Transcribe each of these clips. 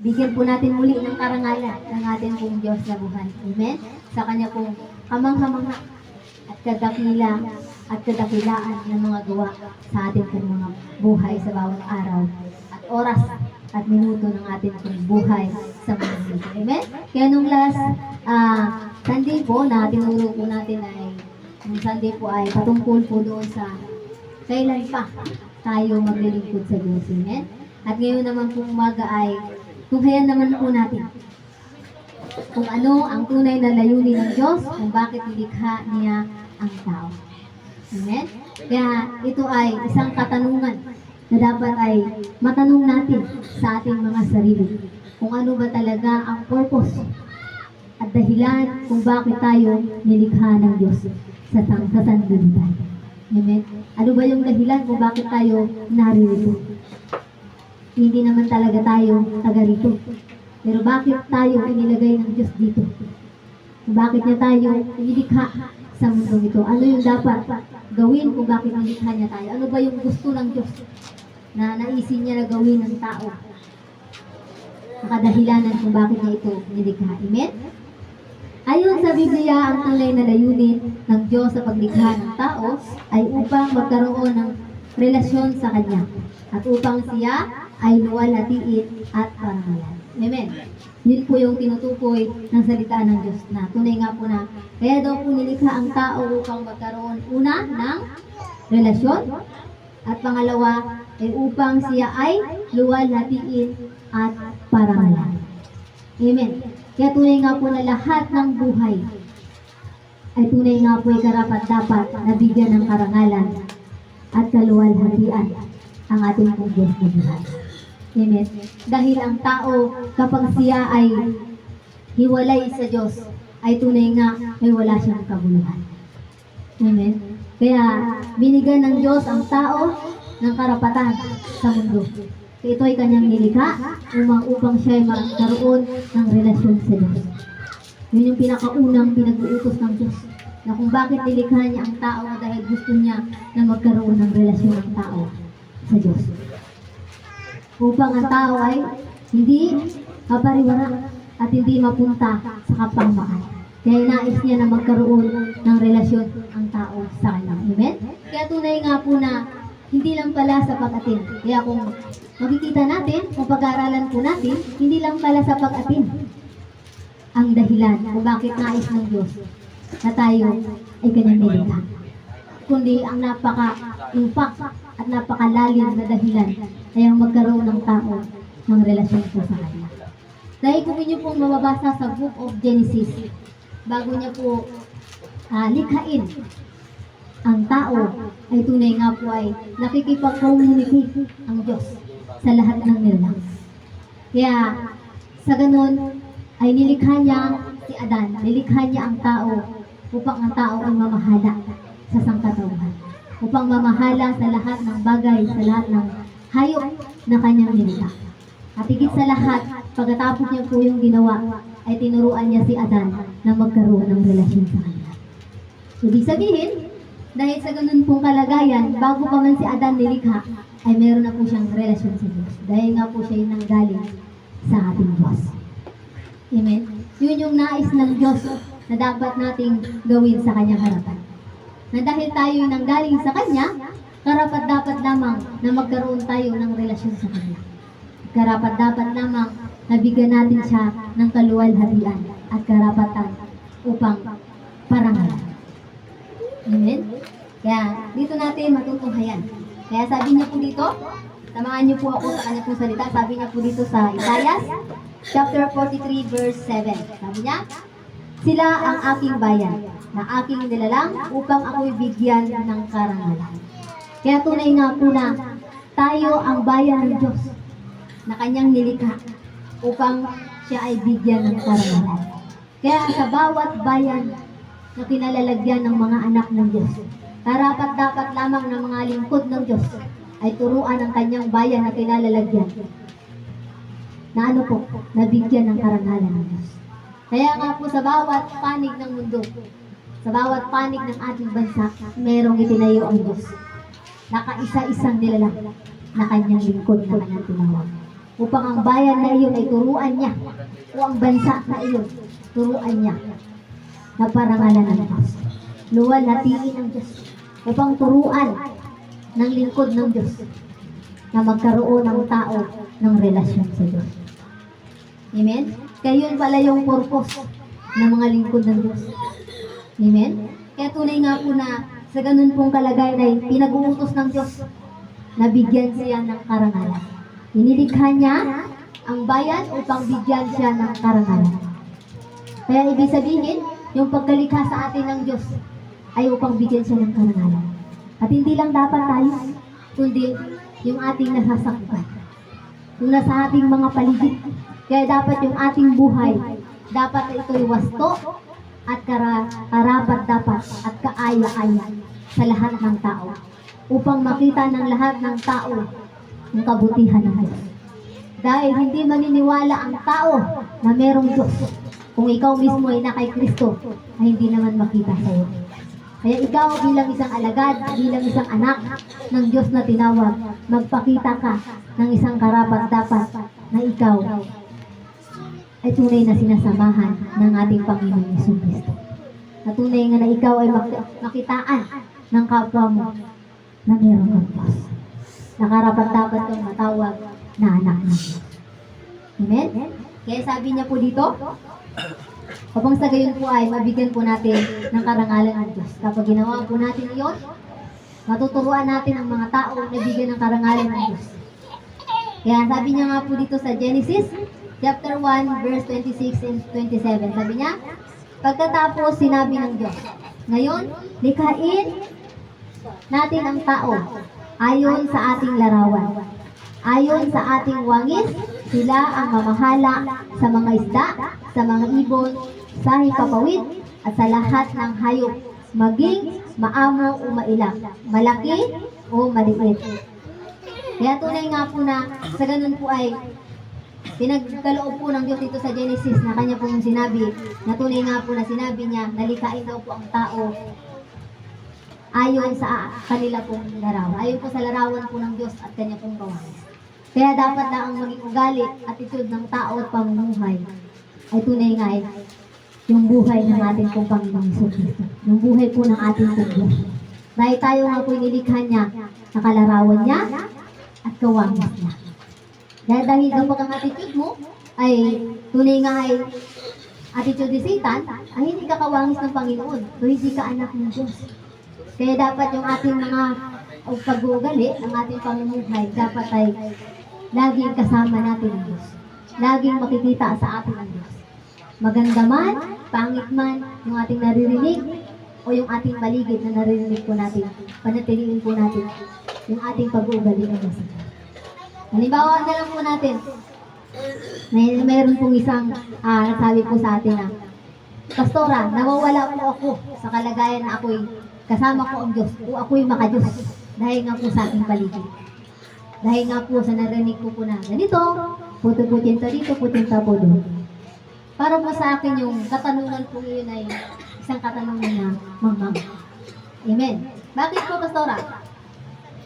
Bigyan po natin muli ng karangalan ng ating pong Diyos na buhay. Amen? Sa Kanya pong kamangha-mangha at kadakila at kadakilaan ng mga gawa sa ating pong mga buhay sa bawat araw at oras at minuto ng ating pong buhay sa mundo. Amen? Kaya nung last Sunday po na tinuro po natin ay nung Sunday po ay patungkol po doon sa kailan pa tayo maglilingkod sa Diyos. Amen? At ngayon naman po umaga ay tunghayan naman po natin kung ano ang tunay na layunin ng Diyos, kung bakit nilikha niya ang tao. Amen? Kaya ito ay isang katanungan na dapat ay matanong natin sa ating mga sarili. Kung ano ba talaga ang purpose at dahilan kung bakit tayo nilikha ng Diyos sa sanlibutan. Amen? Ano ba yung dahilan kung bakit tayo naririto? Hindi naman talaga tayo taga rito. Pero bakit tayo inilagay ng Diyos dito? Bakit niya tayo nilikha sa mundo ito? Ano yung dapat gawin kung bakit nilikha niya tayo? Ano ba yung gusto ng Diyos na naisin niya na gawin ng tao? Nakadahilanan kung bakit niya ito nilikha. Amen? Ayon sa Biblia, ang tunay na layunin ng Diyos sa paglikha ng tao ay upang magkaroon ng relasyon sa Kanya at upang siya ay luwalhatiin at parangalan. Amen. Yun po yung tinutukoy ng salita ng Diyos na tunay nga po na kaya daw po nilikha ang tao upang magkaroon una ng relasyon at pangalawa ay upang siya ay luwalhatiin at parangalan. Amen. Kaya tunay nga po na lahat ng buhay ay tunay nga po ay karapat-dapat na bigyan ng karangalan at kaluwalhatian ang ating pong Diyos na buhay. Amen. Dahil ang tao, kapag siya ay hiwalay sa Diyos, ay tunay nga ay wala siyang kabuluhan. Amen. Kaya binigyan ng Diyos ang tao ng karapatan sa mundo. Ito ay kanyang nilikha upang siya ay magkaroon ng relasyon sa Diyos. Yun yung pinakaunang pinag-uutos ng Diyos. Na kung bakit nilikha niya ang tao dahil gusto niya na magkaroon ng relasyon ng tao sa Diyos. Upang ang tao ay hindi mapariwara at hindi mapunta sa kapahamakan. Kaya nais niya na magkaroon ng relasyon ang tao sa Kanya. Amen? Kaya tunay nga po na hindi lang pala sa pag-atin. Kaya kung makikita natin, kung pag-aaralan po natin, hindi lang pala sa pag-atin ang dahilan kung bakit nais ng Diyos na tayo ay kanyang nilikha. Kundi ang napaka-impact at napakalalim na dahilan ay ang magkaroon ng tao ng relasyon po sa Kanya. Dahil kung inyo pong mababasa sa Book of Genesis, bago niya po likhain ang tao, ay tunay nga po ay nakikipag-communicate ang Diyos sa lahat ng nilalang. Kaya sa ganun ay nilikha niya si Adan, nilikha niya ang tao upang ang tao ay mamahala sa sangkatauhan, upang mamahala sa lahat ng bagay, sa lahat ng hayop na kanyang nilikha. At higit sa lahat, pagkatapos niya po yung ginawa, ay tinuruan niya si Adan na magkaroon ng relasyon sa kanya. Ibig sabihin, dahil sa ganun pong kalagayan, bago pa man si Adan nilikha, ay meron na po siyang relasyon sa Diyos. Dahil nga po siya yung nanggaling sa ating Diyos. Amen? Yun yung nais ng Diyos na dapat nating gawin sa Kanyang harapan. Na dahil tayo yung nanggaling sa Kanya, karapat-dapat lamang na magkaroon tayo ng relasyon sa Kanya. Karapat-dapat lamang na bigyan natin siya ng kaluwalhatian at karapatan upang parangalan. Amen? Kaya dito natin matutunghayan. Kaya sabi niya po dito, samahan niyo po ako sa kanya pong salita. Sabi niya po dito sa Isaiah chapter 43 verse 7. Sabi niya, sila ang aking bayan na aking nilalang upang ako'y bigyan ng karangalan. Kaya tunay nga po na tayo ang bayan ng Diyos na kanyang nilikha upang siya ay bigyan ng karangalan. Kaya sa bawat bayan na kinalalagyan ng mga anak ng Diyos, karapat-dapat lamang ng mga lingkod ng Diyos ay turuan ang kanyang bayan na kinalalagyan na ano po, nabigyan ng karangalan ng Diyos. Kaya nga po sa bawat panig ng mundo, sa bawat panig ng ating bansa, merong itinayo ang Diyos. Nakaisa-isang nilalang na kanyang lingkod na kanyang tinawag. upang ang bayan na iyon ay turuan niya, o ang bansa na iyon, turuan niya, na parangalan ng Diyos. Luwalhatiin ng Diyos, upang turuan ng lingkod ng Diyos, na magkaroon ng tao ng relasyon sa Diyos. Amen? Kaya yun pala yung purpose ng mga lingkod ng Diyos. Amen? Kaya tunay nga po na sa ganun pong kalagayan ay pinag-uutos ng Diyos na bigyan siya ng karangalan. Inilikha niya ang bayan upang bigyan siya ng karangalan. Kaya ibig sabihin, yung pagkalikha sa atin ng Diyos ay upang bigyan siya ng karangalan. At hindi lang dapat tayo, kundi yung ating nasasaktan. Yung nasa ating mga paligid. Kaya dapat yung ating buhay, dapat ito'y wasto at karapat dapat at kaaya-aya sa lahat ng tao. Upang makita ng lahat ng tao ang kabutihan ng Diyos. Dahil hindi maniniwala ang tao na merong Diyos kung ikaw mismo ay na kay Kristo ay hindi naman makita sa iyo. Kaya ikaw bilang isang alagad, bilang isang anak ng Diyos na tinawag, magpakita ka ng isang karapat-dapat na ikaw ay tunay na sinasamahan ng ating Panginoon Hesus Kristo. Na tunay nga na ikaw ay makitaan ng kapwa mo na meron kang Diyos. Nakarapat-dapat kang matawag na anak ng Diyos. Amen? Kaya sabi niya po dito, upang sa gayon po ay mabigyan po natin ng karangalan ng Diyos. Kapag ginawa po natin iyon, matuturuan natin ang mga tao na bigyan ng karangalan ng Diyos. Kaya sabi niya nga po dito sa Genesis, chapter 1, verse 26 and 27. Sabi niya, pagkatapos sinabi ng Diyos, ngayon, likhain natin ang tao ayon sa ating larawan. Ayon sa ating wangis, sila ang mamahala sa mga isda, sa mga ibon, sa hipapawid, at sa lahat ng hayop, maging maamo o mailang, malaki o maliit. Kaya tunay nga po na sa ganun po ay pinagkaloob po ng Diyos dito sa Genesis na kanya pong sinabi, na tunay nga po na sinabi niya, nalikain daw po ang tao ayon sa kanila pong larawan. Ayon po sa larawan po ng Diyos at kanya pong gawain. Kaya dapat na ang maging ugali, attitude ng tao at pamumuhay ay tunay nga ay yung buhay ng ating pong Panginoong Hesus Kristo. Yung buhay po ng ating pong Diyos. Dahil tayo nga po inilikha niya, nakalarawan niya at kawangis niya. Dahil kapag ang attitude mo ay tunay nga ay attitude ni Satan, ay hindi ka kawangis ng Panginoon. So hindi ka anak ng Diyos. Kaya dapat yung ating mga pag-uugali, ang ating pamumuhay, dapat ay laging kasama natin ang Diyos. Laging makikita sa atin ang Diyos. Maganda man, pangit man, yung ating naririnig, o yung ating paligid na naririnig po natin, panatiliin po natin yung ating pag-uugali ng Diyos. Halimbawa na lang po natin, mayroon pong isang nagsabi po sa atin na, Pastora, nawawala po ako sa kalagayan na ako'y kasama ko ang Diyos o ako'y makadiyos dahil nga po sa aking paligid. Dahil nga po sa narinig ko po na ganito, puto-putinta dito, putinta po doon. Para po sa akin yung katanungan po yun ay isang katanungan na mamang. Amen. Bakit po, Pastora?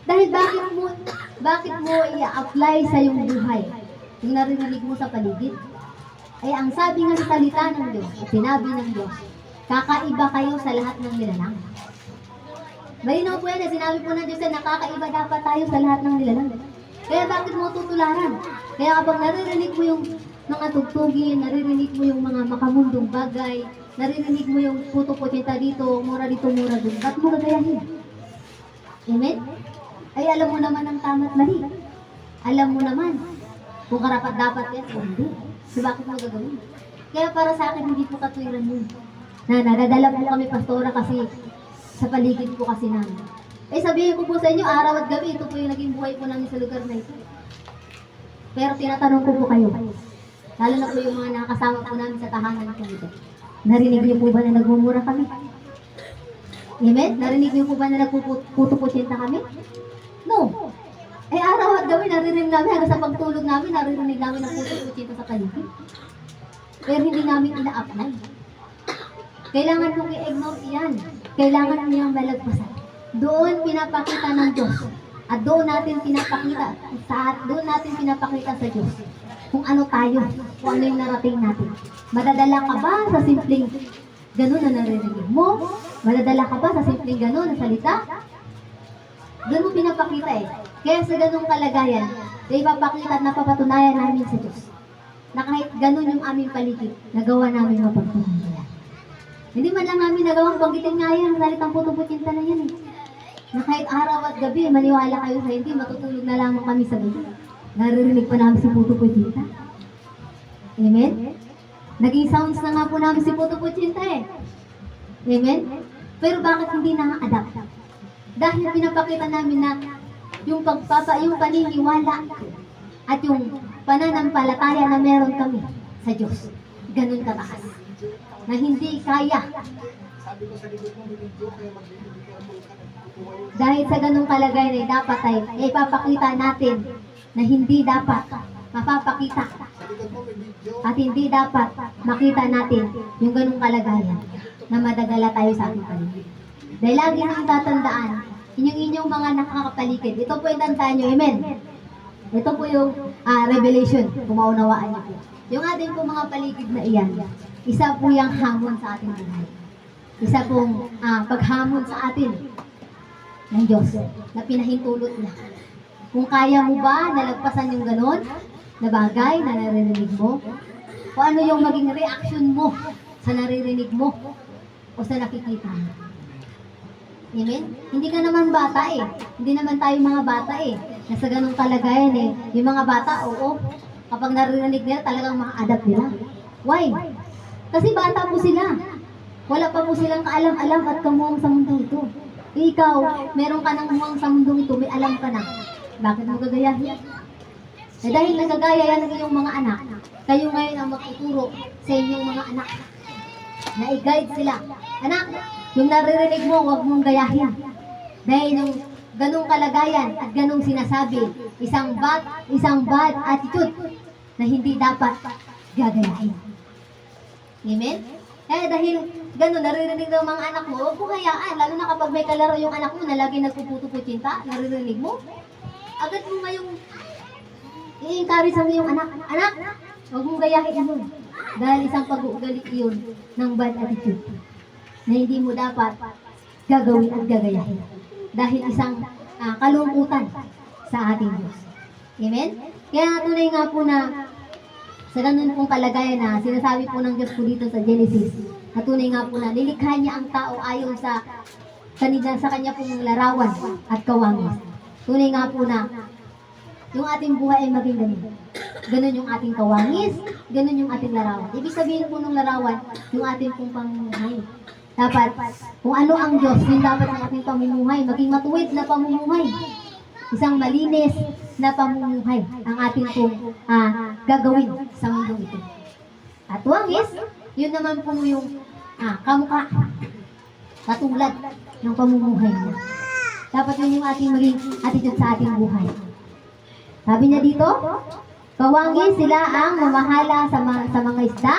Dahil bakit mo i-apply sa iyong buhay yung narinig mo sa paligid? Ay ang sabi nga sa salita ng Diyos, at sinabi ng Diyos, kakaiba kayo sa lahat ng nilalang. Malinaw po yan, sinabi po ng Diyos na nakakaiba dapat tayo sa lahat ng nilalang. Kaya bakit mo tutularan? Kaya kapag naririnig mo yung mga tugtugin, naririnig mo yung mga makamundong bagay, naririnig mo yung puto-putinta dito, mura doon, ba't mo gagayahin? Amen? Ay alam mo naman ang tama at mali. Alam mo naman kung karapat dapat yan o hindi. So bakit mo gagawin? Kaya para sa akin, hindi po katwiran yun. Na nadadala po kami, Pastora, kasi sa paligid po kasi namin. Eh sabihin ko po sa inyo, araw at gabi, ito po yung naging buhay po namin sa lugar na ito. Pero tinatanong ko po kayo, lalo na po yung mga nakakasama po namin sa tahanan ko dito. Narinig niyo po ba na nagmumura kami? Amen? Narinig niyo po ba na nagpuputo-putinta kami? No. Eh araw at gabi, naririnig namin, hanggang sa pagtulog namin, naririnig namin ang puto-putinta sa paligid. Pero hindi namin ina-apply. Kailangan mong i-ignore iyan. Kailangan mo niyang malagpasan. Doon pinapakita ng Diyos At doon natin pinapakita sa Diyos kung ano tayo, kung ano yung narating natin. Madadala ka ba sa simpleng ganun na naririnig mo? Madadala ka ba sa simpleng ganun na salita? Doon mo pinapakita eh. Kaya sa ganung kalagayan, ipapakita at napapatunayan namin sa Diyos na kahit ganun yung aming paligid, nagawa namin mapagpatunayan. Hindi man lang namin nagawang banggitin nga yan, salitang puto-putinta na yan eh. Na kahit araw at gabi, maniwala kayo sa hindi, matutulog na lamang kami sa gabi. Naririnig pa namin si Puto Putinta. Amen? Naging sounds na nga po namin si Puto Putinta eh. Amen? Pero bakit hindi na-adapt? Dahil pinapakita namin na yung paniniwala at yung pananampalataya na meron kami sa Diyos. Ganun kataas. Na hindi kaya. Sabi ko sa likod mo, video, kaya magbibigay ka ng Dahil sa ganung kalagayan ay dapat ay ipapakita natin na hindi dapat mapapakita at hindi dapat makita natin yung ganung kalagayan na madadala tayo sa ating paligid. Dahil lagi nang tatandaan, inyong mga nakakapaligid. Ito po yung tandaan nyo, amen? Ito po yung revelation, kung maunawaan niyo po. Yung ating po mga paligid na iyan, isa po yung hamon sa ating buhay. Isa pong paghamon sa atin ng Diyos na pinahintulot niya. Kung kaya mo ba nalagpasan yung ganon na bagay na naririnig mo, o ano yung maging reaction mo sa naririnig mo o sa nakikita mo. Amen? Hindi ka naman bata eh. Hindi naman tayo mga bata eh. Nasa ganong kalagayan eh. Yung mga bata, oo, kapag naririnig nila, talagang maka-adapt nila. Why? Kasi bata po sila. Wala pa po silang kaalam-alam at kamuhang sa mundong ito. Ikaw, meron ka ng muwang sa mundong ito, may alam ka na. Bakit mo gagayahin? Dahil nagagaya yan ng iyong mga anak, kayo ngayon ang magtuturo sa inyong mga anak. Na i-guide sila. Anak, yung naririnig mo, huwag mong gayahin. Dahil yung ganung kalagayan at ganung sinasabi, isang bad attitude na hindi dapat gagayahin. Amen? Eh dahil ganun, naririnig ng mga anak mo, huwag mo hayaan. Lalo na kapag may kalaro yung anak mo na lagi nagpuputo-putinta, naririnig mo, agad mo ngayong i-encourage ang iyong anak. Anak, huwag mong gayahin yun. Dahil isang pag-uugali yun ng bad attitude na hindi mo dapat gagawin at gagayahin. Dahil isang kalungkutan sa ating Diyos. Amen? Kaya tunay nga po na sa ganun pong kalagayan na sinasabi po ng Diyos po dito sa Genesis, na tunay nga po na nilikha niya ang tao ayon sa kanya pong larawan at kawangis. Tunay nga po na yung ating buhay ay maging ganun. Ganun yung ating kawangis, ganun yung ating larawan. Ibig sabihin po ng larawan, yung ating pong pamumuhay. Dapat, kung ano ang Diyos, yung dapat ang ating pamumuhay, maging matuwid na pamumuhay. Isang malinis na pamumuhay ang ating pong gagawin sa mundo ito. At wangis, yun naman po yung kamukha, katulad ng pamumuhay niya. Dapat yun yung ating maging attitude sa ating buhay. Sabi niya dito, kawangis sila ang mamahala sa mga isda,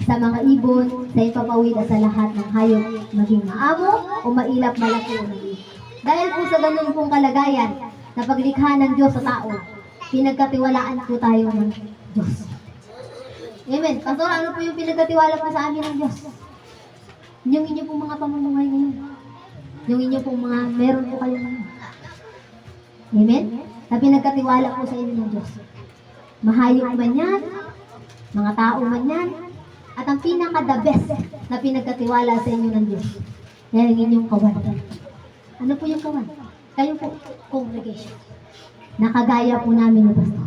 sa mga ibon, sa ipapawid at sa lahat ng hayop, maging maamo o mailap malaki o maliit. Dahil po sa ganun pong kalagayan, na paglikha ng Diyos sa tao, pinagkatiwalaan po tayo ng Diyos. Amen. Pastor, ano po yung pinagkatiwala po sa amin ng Diyos? Yung inyo pong mga pamumuhay ngayon. Yung inyo pong mga meron po kayo ngayon. Amen? Na pinagkatiwala po sa inyo ng Diyos. Mahayop man yan, mga tao man yan, at ang pinaka-the best na pinagkatiwala sa inyo ng Diyos, yan ang inyong kawan. Ano po yung kawan? Kayo po, congregation. Nakagaya po namin ni Pastor.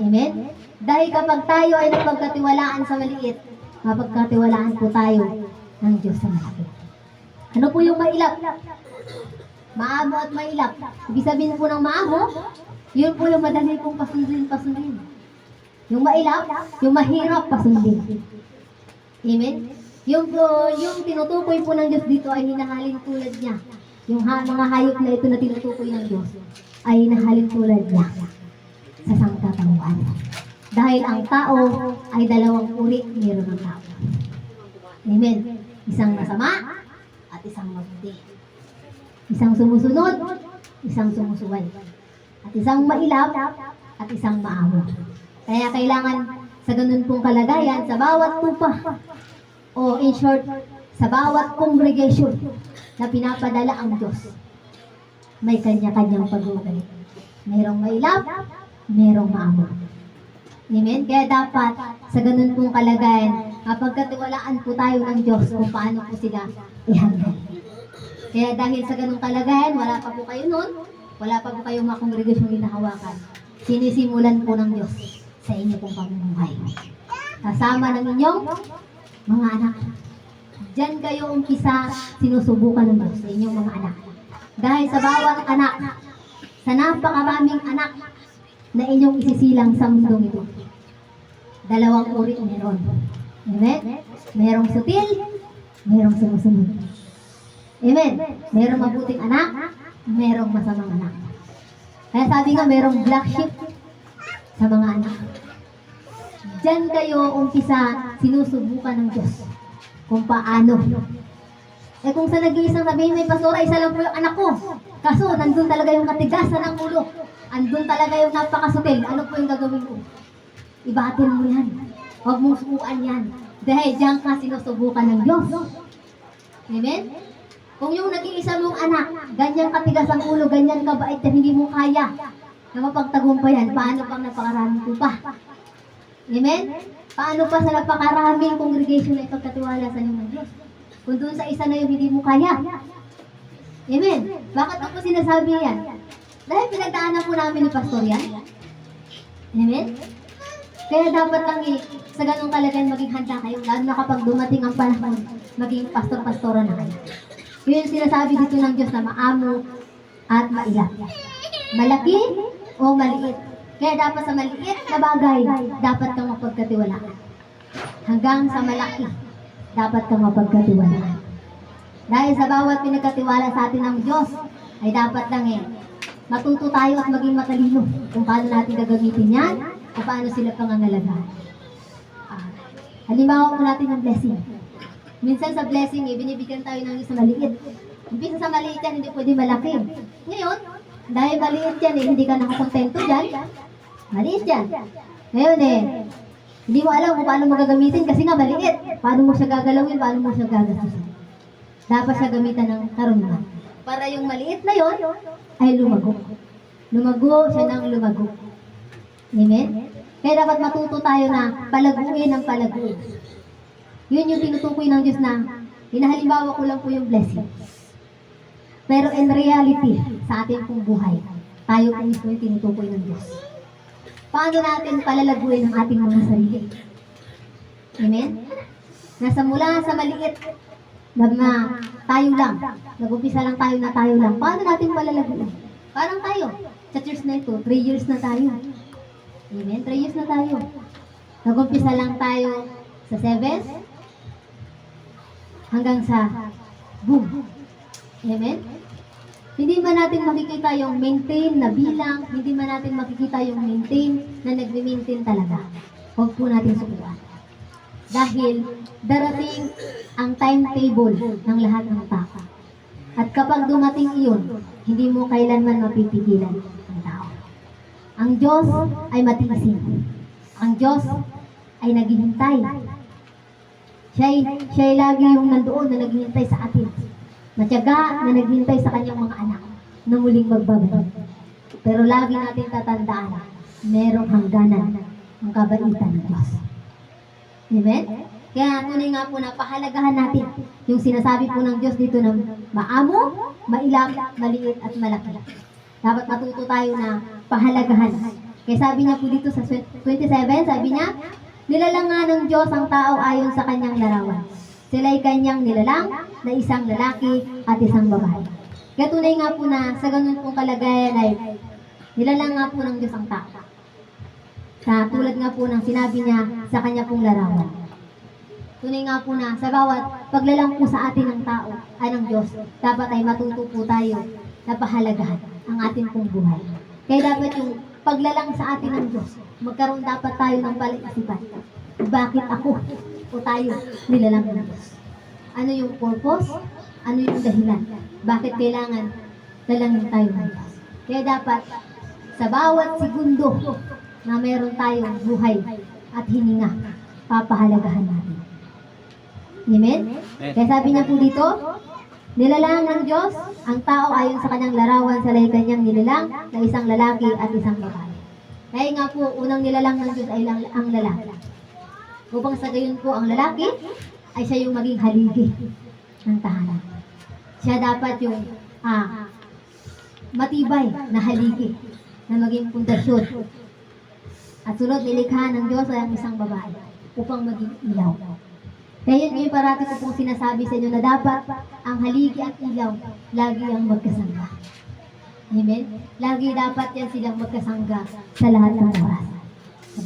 Amen? Dahil kapag tayo ay napagkatiwalaan sa maliit, mapagkatiwalaan po tayo ng Diyos sa malaki. Ano po yung mailap? Maamo at mailap. Ibig sabihin po ng maamo, yun po yung madali pong pasundin. Yung mailap, yung mahirap pasundin. Amen? Yung tinutukoy po ng Diyos dito ay hinahalin tulad niya. Yung mga hayop na ito na tinutukoy ng Diyos ay hinahalin tulad niya sa sangkatauhan. Dahil ang tao ay dalawang uri meron ng tao. Amen? Isang masama at isang mabuti. Isang sumusunod isang sumusuway, at isang mailap, at isang maawa. Kaya kailangan sa ganun pong kalagayan, sa bawat tupa, o in short, sa bawat congregation na pinapadala ang Diyos, may kanya-kanyang pag-uugali. Merong mailap, merong maawa. Amen? Kaya dapat sa ganun pong kalagayan, mapagkatiwalaan po tayo ng Diyos kung paano po sila i-handle. Kaya dahil sa ganung kalagayan, wala pa po kayo nun, wala pa po kayong mga kongregasyong hinahawakan, sinisimulan po ng Diyos sa inyo pong pamumuhay. Kasama ng inyong mga anak. Diyan kayo umpisa sinusubukan ng Diyos sa inyong mga anak. Dahil sa bawat anak, sa napakaraming anak na inyong isisilang sa mundong ito, dalawang uri meron. Amen? Merong sutil, merong sumusunod. Amen? Merong mabuting anak, merong masamang anak. Kaya sabi nga, merong black sheep sa mga anak. Diyan kayo umpisa sinusubukan ng Diyos kung paano. Eh kung sa nag-iisang sabihin may pastora, isa lang po yung anak ko. Kaso, nandun talaga yung katigasan ng ulo. Andun talaga yung napakasutil. Ano po yung gagawin ko? Ibatin mo yan. Huwag mong sukuan yan. Dahil diyan ka sinusubukan ng Diyos. Amen? Kung yung nag-iisa mong anak, ganyan katigas ang ulo, ganyan kabait na hindi mo kaya na mapagtagumpayan, paano pang napakaraming tupa? Amen? Paano pa sa napakaraming congregation na ipagkatiwala sa inyo ng Diyos? Kung doon sa isa na yung hindi mo kaya. Amen? Bakit ako sinasabi yan? Dahil pinagdaanan po namin ni Pastor yan. Amen? Kaya dapat lang sa ganong kalagayan maging handa kayo, lalo na kapag dumating ang panahon, maging pastor-pastora na kayo. Yun yung sinasabi dito ng Diyos na maamo at mailap. Malaki o maliit. Kaya dapat sa maliit na bagay, dapat kang mapagkatiwalaan. Hanggang sa malaki, dapat kang mapagkatiwalaan. Dahil sa bawat pinagkatiwala sa atin ng Diyos, ay dapat lang matuto tayo at maging matalino kung paano natin gagamitin yan, o paano sila pangangalagaan. Halimbawa po natin ng blessing. Minsan sa blessing, binibigyan tayo ng isang maliit. Umpisa sa maliit yan, hindi pwede malaki. Ngayon, dahil maliit yan, hindi ka nakakontento dyan, maliit yan. Ngayon hindi mo alam kung paano mo gagamitin kasi nga maliit. Paano mo siya gagalawin, paano mo siya gagastusin. Dapat siya gamitan ng karunungan. Para yung maliit na yon ay lumago. Lumago siya ng lumago. Amen? Kaya dapat matuto tayo na palaguin ang palaguin. Yun yung tinutukoy ng Diyos na hinahalimbawa ko lang po yung blessing. Pero in reality, sa ating pong buhay, tayo po mismo yung tinutukoy ng Diyos. Paano natin palalaguin ang ating mga sarili? Amen? Nasa mula sa maliit na tayo lang, nag-umpisa lang tayo na tayo lang. Paano natin palalaguin? Parang tayo, sa church na ito, 3 years na tayo. Amen? 3 years na tayo. Nag-umpisa lang tayo sa 7 hanggang sa boom. Amen? Hindi ba natin makikita yung maintain na bilang, hindi ba natin makikita yung maintain na nagme-maintain talaga. Huwag po natin sukuan. Dahil darating ang timetable ng lahat ng tao. At kapag dumating iyon, hindi mo kailanman mapipigilan ang tao. Ang Diyos ay matiisin. Ang Diyos ay naghihintay. Siya'y lagi yung nandoon na naghihintay sa atin. Matyaga na naghihintay sa kanyang mga anak na muling magbabalik. Pero lagi natin tatandaan, merong hangganan ang kabaitan ng Diyos. Amen? Kaya tunay nga po na pahalagahan natin yung sinasabi po ng Diyos dito na maamo, mailap, maliit at malaki. Dapat matuto tayo na pahalagahan. Kaya sabi niya po dito sa 27, sabi niya, nilalang nga ng Diyos ang tao ayon sa kanyang larawan. Sila'y kanyang nilalang na isang lalaki at isang babae. Kaya tunay nga po na sa ganun pong kalagayan ay nilalang nga po ng Diyos ang tao. Sa tulad nga po ng sinabi niya sa kanya pong larawan. Tunay nga po na sa bawat paglalang po sa atin ng tao ay ng Diyos, dapat ay matuto po tayo na pahalagahan ang ating pong buhay. Kaya dapat yung paglalang sa atin ng Diyos, magkaroon dapat tayo ng palaisipan. Bakit ako o tayo nilalang ng Diyos? Ano yung purpose? Ano yung dahilan? Bakit kailangan lalangin tayo ng Diyos? Kaya dapat sa bawat segundo na meron tayong buhay at hininga, papahalagahan natin. Amen? Kaya sabi niya po dito, nilalang ng Diyos ang tao ayon sa kanyang larawan sa kanyang nilalang na isang lalaki at isang babae. Kaya nga po, unang nilalang ng Diyos ay ang lalaki. Upang sa gayon po ang lalaki ay siya yung maging haligi ng tahanan. Siya dapat yung matibay na haligi na maging pundasyon. At sunod nilikha ng Diyos ay ang isang babae upang maging ilaw. Kaya yun yung parati ko pong sinasabi sa inyo na dapat ang haligi at ilaw lagi ang magkasangga. Amen? Lagi dapat yan silang magkasangga sa lahat ng oras.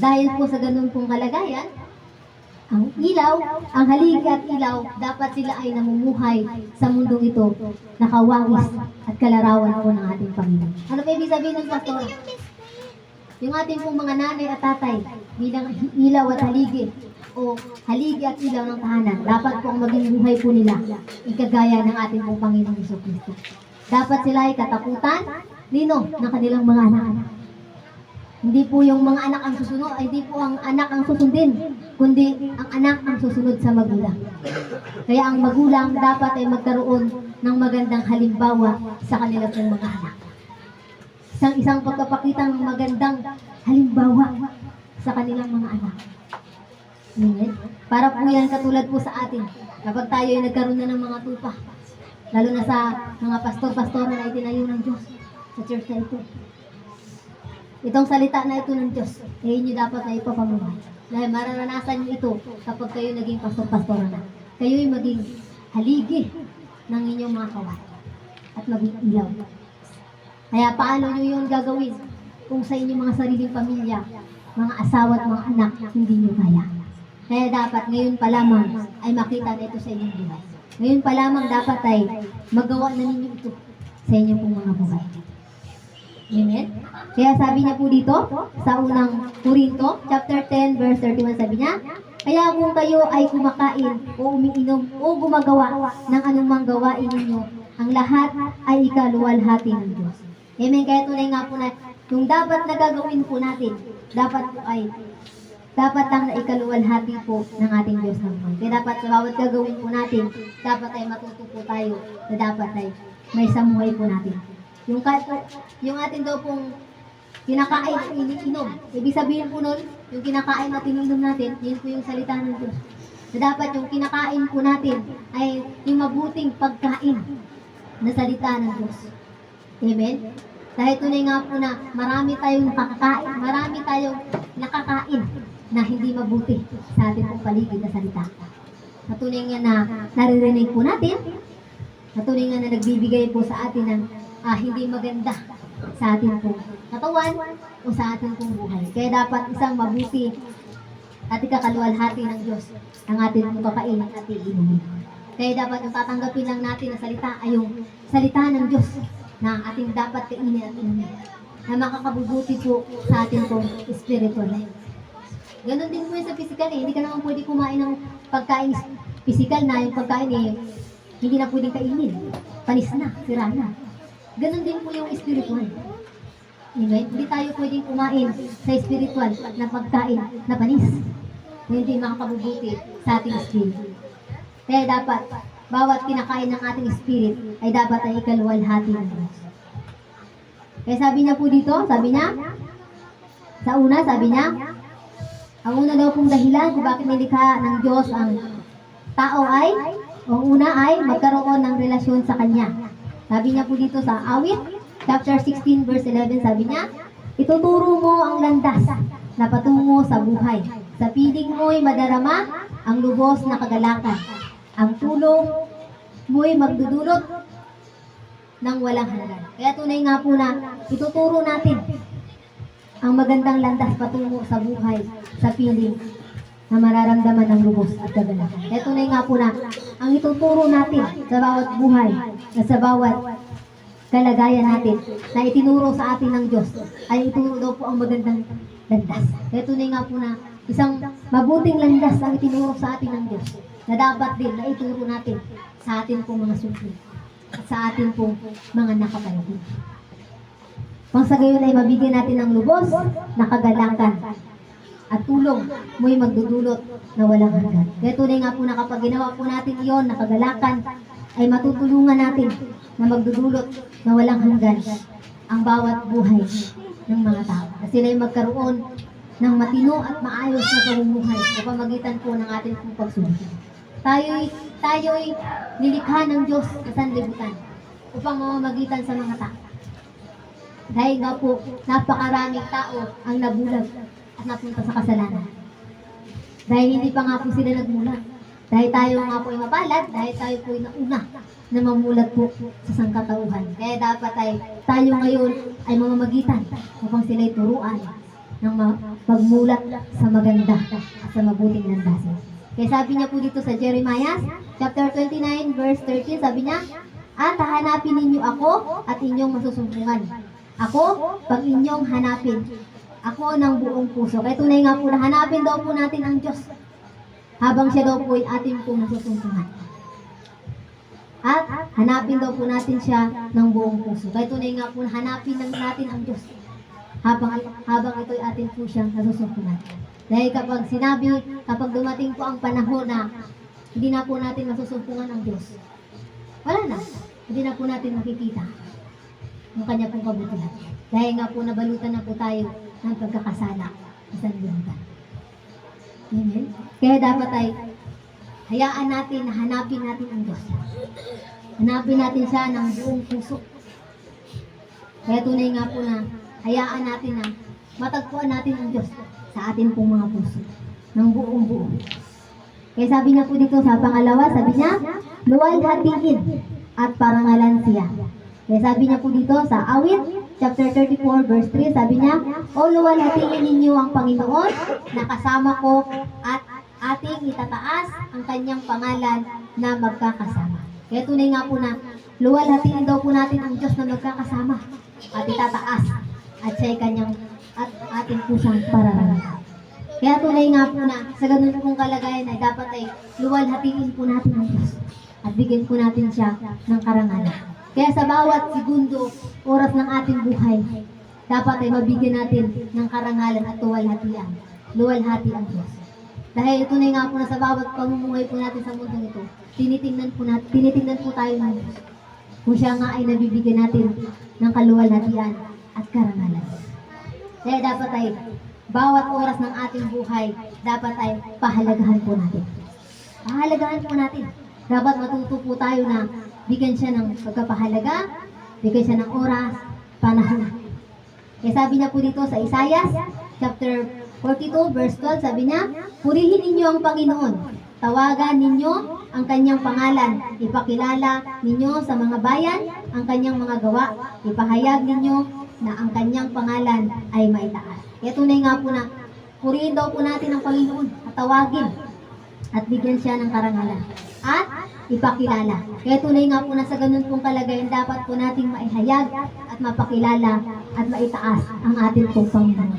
Dahil po sa ganun pong kalagayan, ang ilaw, ang haligi at ilaw, dapat sila ay namumuhay sa mundong ito, nakawangis at kalarawan po ng ating Panginoon. Ano pa ibig sabihin ng pastor? Yung ating pong mga nanay at tatay, bilang ilaw at haligi, o haligi at ilaw ng tahanan, dapat pong maging buhay po nila, ikagaya ng ating pong Panginoong Jesucristo. Dapat sila ay katakutan, nino, ng kanilang mga anak-anak. Hindi po yung mga anak ang susunod, hindi po ang anak ang susundin, kundi ang anak ang susunod sa magulang. Kaya ang magulang dapat ay magkaroon ng magandang halimbawa sa kanilang mga anak. Isang pagpapakita ng magandang halimbawa sa kanilang mga anak. Amen? Para po yan katulad po sa atin, kapag tayo ay nagkaroon na ng mga tupa, lalo na sa mga pastor-pastora na itinayo ng Diyos sa church na ito. Itong salita na ito ng Diyos, eh inyo dapat na ipapamuhay. Dahil mararanasan nyo ito kapag kayo naging pastor-pastora na. Kayo'y maging haligi ng inyong mga kawan at maging ilaw. Kaya paano nyo yun gagawin kung sa inyong mga sariling pamilya, mga asawa at mga anak, hindi nyo kaya. Kaya dapat ngayon pa lamang ay makita na ito sa inyong buhay. Ngayon pa lamang dapat ay magawa na ninyo ito sa inyong pong mga buhay. Amen? Kaya sabi niya po dito, sa unang Korinto, chapter 10, verse 31, sabi niya, kaya kung kayo ay kumakain o umiinom o gumagawa ng anumang gawain ninyo, ang lahat ay ikaluwalhati ng Diyos. Amen? Kaya tunay nga po na yung dapat na gagawin po natin, dapat lang na ikaluwalhati po ng ating Diyos naman. Kaya dapat sa bawat gagawin po natin, dapat ay matuto po tayo na dapat ay may samuhay po natin. Yung atin daw pong kinakain at iniinom. Ibig sabihin po nun, yung kinakain at iniinom natin, yun po yung salita ng Diyos. Na dapat yung kinakain po natin ay yung mabuting pagkain na salita ng Diyos. Amen? Dahil tunay nga po na marami tayong nakakain na hindi mabuti sa ating pong paligid na salita. Natunay nga na naririnig po natin, natunay nga na nagbibigay po sa atin ng hindi maganda sa ating pong katawan o sa ating pong buhay. Kaya dapat isang mabuti at ikakaluwalhati ng Diyos ang ating pong kakainin at iinumin. Kaya dapat yung tatanggapin lang natin na salita ay yung salita ng Diyos na ating dapat kainin at inumin na makakabubuti po sa ating pong spiritual life. Ganon din po yung sa physical eh. Hindi ka naman pwede kumain ng pagkain physical na yung pagkain eh hindi na pwedeng kainin. Panis na, sira na. Ganon din po yung spiritual. Amen? Hindi tayo pwedeng kumain sa spiritual na pagkain na panis. Hindi makakabubuti sa ating spirit. Kaya dapat, bawat kinakain ng ating spirit ay dapat ay ikaluwalhati ng Diyos. Kaya sabi niya po dito, sabi niya, ang una daw pong dahilan kung bakit nilikha ng Diyos ang tao ay, ang una ay magkaroon ng relasyon sa Kanya. Sabi niya po dito sa Awit, chapter 16, verse 11, sabi niya, ituturo mo ang landas na patungo sa buhay. Sa piling mo'y madarama ang lubos na kagalakan. Ang tulong mo'y magdudulot ng walang hanggan. Kaya tunay nga po na ituturo natin ang magandang landas patungo sa buhay, sa piling na mararamdaman ng lubos at kagalakan. Kaya tunay nga po na ang ituturo natin sa bawat buhay at sa bawat kalagayan natin na itinuro sa atin ng Diyos ay ituro daw po ang magandang landas. Kaya tunay nga po na isang mabuting landas ang itinuro sa atin ng Diyos na dapat din na ituro natin sa atin pong mga suki at sa atin pong mga nakapalagay. Pang sa gayon ay mabigyan natin ng lubos na kagalakan at tulong mo'y magdudulot na walang hanggan. Kaya tunay nga po na kapag ginawa po natin iyon na kagalakan, ay matutulungan natin na magdudulot na walang hanggan ang bawat buhay ng mga tao. Na sila'y magkaroon ng matino at maayos na pamumuhay sa pamagitan po ng ating pong pagsunod. Tayo'y nilikha ng Diyos sa sanlibutan upang mamamagitan sa mga tao. Dahil nga po, napakaraming tao ang nabulag at napunta sa kasalanan. Dahil hindi pa nga po sila nagmulat. Dahil tayo nga po ay mapalad, dahil tayo po ay nauna na mamulat po sa sangkatauhan. Kaya dapat ay tayo ngayon ay mamamagitan upang sila'y turuan ng pagmulat sa maganda at sa mabuting landasin. Kaya sabi niya po dito sa Jeremiah chapter 29 verse 13, sabi niya, at hahanapin ninyo ako at inyong masusumpungan. Ako, pag inyong hanapin, ako ng buong puso. Kaya tunay nga po na hanapin daw po natin ang Diyos habang siya daw po ay ating pong nasusumpungan. At hanapin daw po natin siya ng buong puso. Kaya tunay nga po na hanapin natin ang Diyos habang ito ay atin po siyang nasusumpungan. Dahil kapag dumating po ang panahon na hindi na po natin masusumpungan ang Diyos, wala na. Hindi na po natin makikita ang kanya pong kabutihan. Dahil nga po nabalutan na po tayo ng pagkakasala sa sanlibutan. Amen? Kaya dapat ay hayaan natin na hanapin natin ang Diyos. Hanapin natin siya ng buong puso. Kaya tunay nga po na hayaan natin na matagpuan natin ang Diyos sa atin pong mga puso. Ng buong buo. Kaya sabi niya po dito sa pangalawa, sabi niya, luwalhatiin at parangalan siya. Kaya sabi niya po dito sa Awit, chapter 34, verse 3, sabi niya, o luwalhatiin ninyo ang Panginoon na kasama ko at ating itataas ang kanyang pangalan na magkakasama. Kaya tunay nga po na luwalhatiin daw po natin ang Diyos na magkakasama at itataas at siya'y kanyang at ating pusang pararangalan. Kaya tunay nga po na sa ganun pong kalagayan ay dapat ay luwalhatiin po natin ang Diyos at bigyan po natin siya ng karangalan. Kaya sa bawat segundo, oras ng ating buhay, dapat ay mabigyan natin ng karangalan at luwalhatian. Luwalhati ang Diyos. Dahil tunay nga po na sa bawat pamumuhay po natin sa mundong ito, tinitingnan po tayo ng Diyos. Kung siya nga ay nabibigyan natin ng kaluwalhatian at karangalan. Kaya dapat ay bawat oras ng ating buhay, dapat ay pahalagahan po natin. Pahalagahan po natin. Dapat matuto po tayo na bigyan siya ng pagkapahalaga, bigyan siya ng oras, panahon. Kaya sabi niya po dito sa Isaiah, chapter 42, verse 12, sabi niya, purihin ninyo ang Panginoon, tawagan ninyo ang kanyang pangalan, ipakilala ninyo sa mga bayan ang kanyang mga gawa, ipahayag ninyo na ang kanyang pangalan ay maitaas. Kaya tunay nga po na purihin daw po natin ang Panginoon at tawagin at bigyan siya ng karangalan at ipakilala. Kaya tunay nga po na sa ganun pong kalagayan dapat po nating maihayag at mapakilala at maitaas ang ating pong Panginoon.